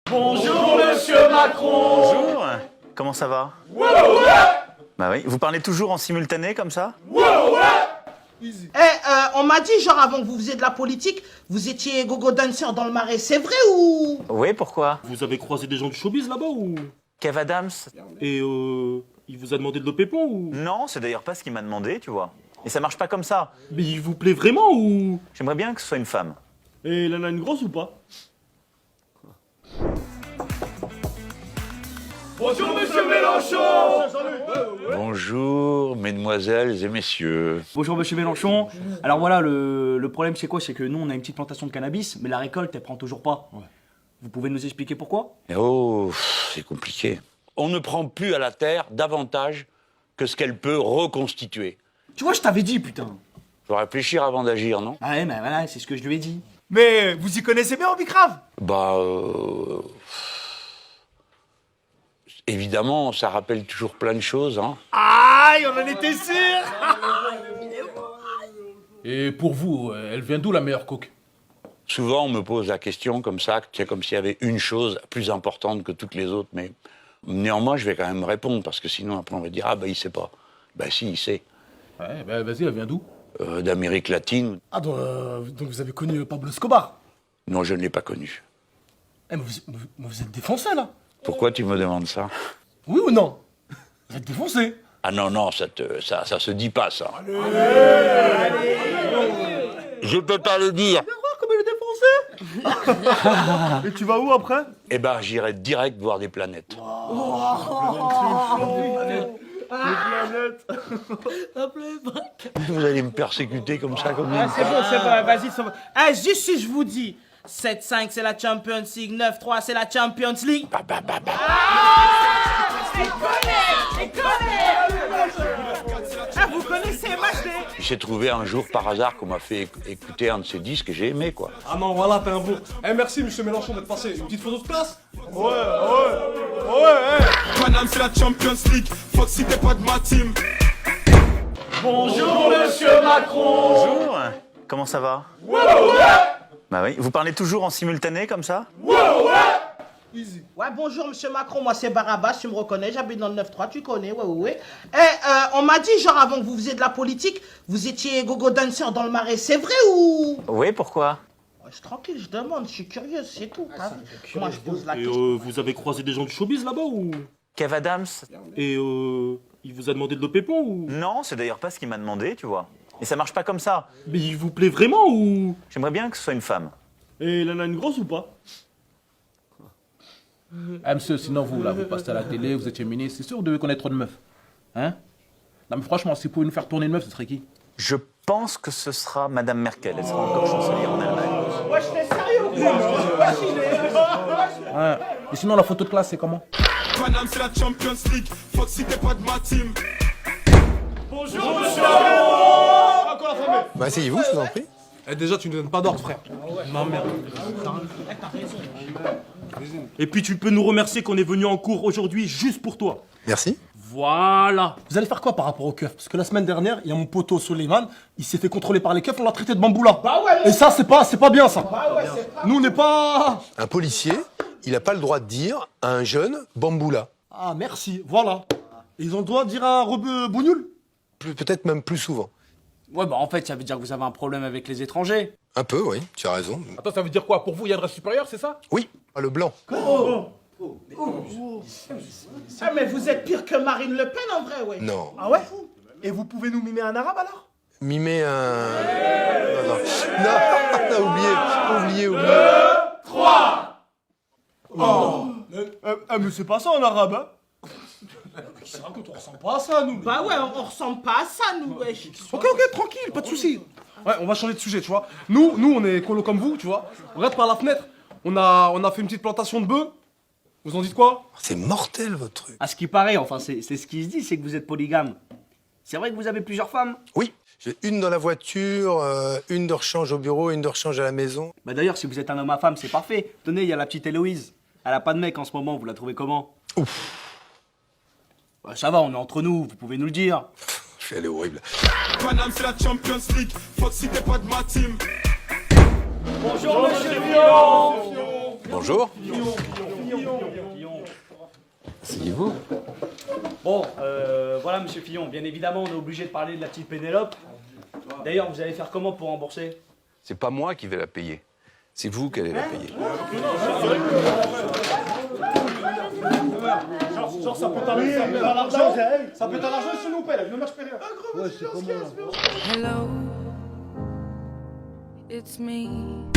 Bonjour Monsieur Macron. Bonjour, comment ça va? Bah oui, vous parlez toujours en simultané comme ça? On m'a dit, genre, avant que vous faisiez de la politique, vous étiez gogo dancer dans le Marais. C'est vrai ou... Oui, pourquoi? Vous avez croisé des gens du showbiz là-bas ou... Kev Adams? Et il vous a demandé de le pépon ou... Non, c'est d'ailleurs pas ce qu'il m'a demandé, tu vois. Et ça marche pas comme ça. Mais il vous plaît vraiment ou... J'aimerais bien que ce soit une femme. Et il en a une grosse ou pas? Bonjour Monsieur Mélenchon. Bonjour, mesdemoiselles et messieurs. Bonjour Monsieur Mélenchon. Alors voilà, le problème c'est quoi? C'est que nous on a une petite plantation de cannabis, mais la récolte elle prend toujours pas. Vous pouvez nous expliquer pourquoi? Oh, c'est compliqué. On ne prend plus à la terre davantage que ce qu'elle peut reconstituer. Tu vois, je t'avais dit, putain. Faut réfléchir avant d'agir, non? Ah ouais, mais voilà, c'est ce que je lui ai dit. Mais vous y connaissez bien en bicrave? Bah, évidemment, ça rappelle toujours plein de choses, hein. Aïe, on en était sûr. Et pour vous, elle vient d'où la meilleure coke? Souvent, on me pose la question comme ça, comme s'il y avait une chose plus importante que toutes les autres, mais néanmoins, je vais quand même répondre, parce que sinon, après, on va dire, ah, bah, il sait pas. Bah, si, il sait. Ouais, bah vas-y, elle vient d'où? D'Amérique latine. Ah, donc vous avez connu Pablo Escobar? Non, je ne l'ai pas connu. Eh, mais vous êtes défoncé, là. Pourquoi tu me demandes ça? Oui ou non? Vous êtes défoncé. Ah non, non, ça se dit pas, ça. Je peux pas le dire. Voir comme il est défoncé. Et tu vas où après? Eh ben, j'irai direct voir des planètes. Vous allez me persécuter comme ça, comme une... C'est bon, vas-y, c'est bon. Eh, juste si je vous dis, 7-5 c'est la Champions League, 9-3 c'est la Champions League. Vous connaissez MHD? J'ai trouvé un jour, par hasard, qu'on m'a fait écouter un de ses disques et j'ai aimé, quoi. Ah non, voilà, t'es un bon. Eh, merci, Monsieur Mélenchon, d'être passé. Une petite photo de classe? Ouais. Madame, c'est la Champions League. Fuck si t'es pas de ma team. Bonjour Monsieur Macron. Bonjour, comment ça va? Bah oui, vous parlez toujours en simultané comme ça? Ouais, bonjour Monsieur Macron, moi c'est Barabas, tu me reconnais, j'habite dans le 9-3, tu connais, ouais. On m'a dit, genre, avant que vous faisiez de la politique, vous étiez gogo dancer dans le Marais. C'est vrai ou... Oui, pourquoi? Ouais, je suis tranquille, je demande, je suis curieux, c'est tout. Moi je pose la Et question. vous avez croisé des gens du showbiz là-bas ou... Kev Adams? Et il vous a demandé de le pépon ou... Non, c'est d'ailleurs pas ce qu'il m'a demandé, tu vois. Et ça marche pas comme ça. Mais il vous plaît vraiment ou... J'aimerais bien que ce soit une femme. Et il en a une grosse ou pas? Ah, monsieur, sinon vous, là, vous passez à la télé, vous êtes ministre, c'est sûr que vous devez connaître une meuf. Hein? Non mais franchement, si vous pouvez nous faire tourner une meuf, ce serait qui? Je pense que ce sera Madame Merkel. Elle sera encore chancelière en Allemagne. Ouais, je t'ai sérieux ou quoi? Ouais. Et sinon, la photo de classe, c'est comment? Madame, c'est la Champions League. Fuck si t'es pas de ma team. Bonjour Monsieur. Bah asseyez-vous, je vous en prie. Eh, déjà, tu ne donnes pas d'ordre, frère. Non, merde. Et puis tu peux nous remercier qu'on est venu en cours aujourd'hui juste pour toi. Merci. Voilà. Vous allez faire quoi par rapport aux keufs? Parce que la semaine dernière, il y a mon poteau Soleiman, il s'est fait contrôler par les keufs, on l'a traité de bamboula. Bah ouais, Et ça, c'est pas bien, ça. Bah ouais, c'est pas... Nous, on n'est pas... Un policier, il n'a pas le droit de dire à un jeune bamboula. Ah, merci, voilà. Et ils ont le droit de dire à un rebeu bougnoul? Peut-être même plus souvent. Ouais, bah en fait, ça veut dire que vous avez un problème avec les étrangers. Un peu, oui, tu as raison. Attends, ça veut dire quoi? Pour vous, il y a un reste supérieur, c'est ça? Oui, le blanc. Ah, mais vous êtes pire que Marine Le Pen en vrai, ouais. Non. Ah ouais? Et vous pouvez nous mimer un arabe, alors? Mimer un... Non, oublié. Mais c'est pas ça en arabe, hein? Qui se raconte, on ressemble pas à ça, nous. Bah ouais, on ressemble pas à ça, nous, wesh. Ok, tranquille, pas de soucis. Ouais, on va changer de sujet, tu vois. Nous, on est colo comme vous, tu vois. Regarde par la fenêtre. On a fait une petite plantation de bœufs. Vous en dites quoi? C'est mortel, votre truc. À ce qui paraît, enfin, c'est ce qui se dit, c'est que vous êtes polygame. C'est vrai que vous avez plusieurs femmes? Oui, j'ai une dans la voiture, une de rechange au bureau, une de rechange à la maison. Bah d'ailleurs, si vous êtes un homme à femme, c'est parfait. Tenez, il y a la petite Héloïse. Elle a pas de mec en ce moment, vous la trouvez comment? Ouf. Bah, ça va, on est entre nous, vous pouvez nous le dire. Elle est horrible. Madame, c'est la Champions League. Fuck si t'es pas de ma team. Bonjour Monsieur Fillon. Bonjour. Fillon. Asseyez-vous. Bon, voilà, monsieur Fillon, bien évidemment, on est obligé de parler de la petite Pénélope. D'ailleurs, vous allez faire comment pour rembourser? C'est pas moi qui vais la payer. C'est vous qui allez la payer. Genre, ça peut t'arranger, ça peut t'arranger. Ça peut t'arranger, si nous paye, le match paye rien. Hello, it's me.